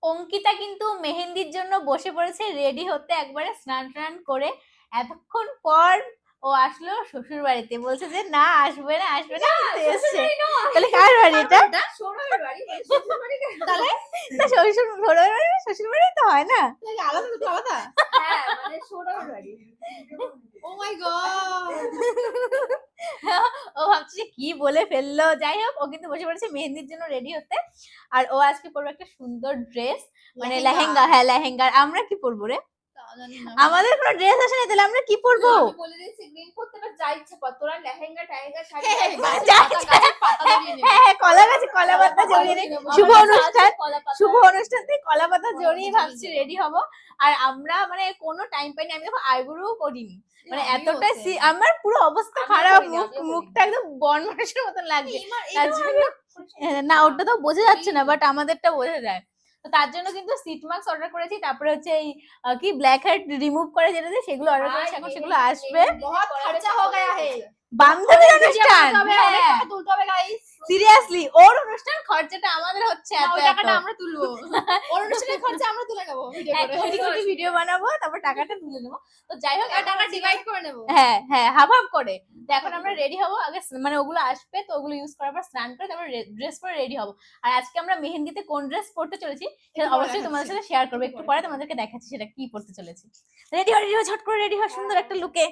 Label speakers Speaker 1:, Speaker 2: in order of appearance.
Speaker 1: অঙ্কিতা কিন্তু মেহেন্দির জন্য বসে পড়েছে রেডি হতে, একবারে স্নান টান করে। এতক্ষণ পর ও আসলো শ্বশুর বাড়িতে, বলছে যে না আসবে না আসবে না, কিন্তু এসছে। তাহলে কার বাড়ি এটা?
Speaker 2: শ্বশুরের বাড়ি, শ্বশুর বাড়ি
Speaker 1: তাহলে শ্বশুর বাড়ি তো হয় না,
Speaker 2: আলাদা তো আলাদা। হ্যাঁ মানে শ্বশুরের বাড়ি। ও মাই গড,
Speaker 1: ও ভাবছে যে কি বলে ফেললো। যাই হোক, ও কিন্তু বসে পড়েছে মেহেন্দির জন্য রেডি হতে। আর ও আজকে পরবে একটা সুন্দর ড্রেস, মানে লেহেঙ্গা। হ্যাঁ লেহেঙ্গা। আমরা কি পরবো রে? আমাদের কোনো ড্রেস আসে না, তাহলে আমরা কি পরবো?
Speaker 2: আমি বলে দিয়েছি গ্রিন করতে, এবার যা ইচ্ছা কর, তোরা লেহেঙ্গা টাহেঙ্গা শাড়ি
Speaker 1: হ্যাঁ কলা গাছে কলা পাতা জড়িয়ে রে, শুভ অনুষ্ঠান, শুভ অনুষ্ঠানতে কলা পাতা জড়িয়ে ভাবছি রেডি হব। আর আমরা মানে কোনো টাইম পাইনি, আমি দেখো আইব্রো করিনি, মানে এতটা আমার পুরো অবস্থা খারাপ, মুখটা একদম বন মানুষের মতন লাগছে। না ওটা তো বোঝা যাচ্ছে না, বাট আমাদেরটা বোঝা যায়। তো তার জন্য কিন্তু সিট মাস্ক অর্ডার করেছি, তারপরে হচ্ছে এই কি ব্ল্যাক হেড রিমুভ করে যেটা দিয়ে সেগুলো অর্ডার করেছি, এখন সেগুলো আসবে।
Speaker 2: বহুত খরচা हो गया है,
Speaker 1: বান্ধবীর অনুষ্ঠান,
Speaker 2: তুলতে হবে গাইস।
Speaker 1: সিরিয়াসলি ওর অনুষ্ঠান, খরচাটা আমাদের হচ্ছে এত
Speaker 2: ওই টাকাটা আমরা তুলবো, ওর অনুষ্ঠানের খরচা আমরা তুলে নেবো,
Speaker 1: ভিডিও বানাবো, তারপর টাকাটা তুলে নেবো। তো যাই হোক,
Speaker 2: টাকা ডিভাইড করে নেবো।
Speaker 1: হ্যাঁ হ্যাঁ হাফ হাফ করে। তো এখন আমরা রেডি হবো, আগে মানে ওগুলো আসবে, তো ওগুলো ইউজ করার পর স্নান করে তারপর ড্রেস পরে রেডি হবো। আর আজকে আমরা মেহেন্দিতে কোন ড্রেস পরতে চলেছি সেটা অবশ্যই তোমাদের সাথে শেয়ার করবো, একটু পরে তোমাদেরকে দেখাচ্ছি সেটা কি পরতে চলেছি। রেডি হও ঝট করে রেডি হও সুন্দর একটা লুকে।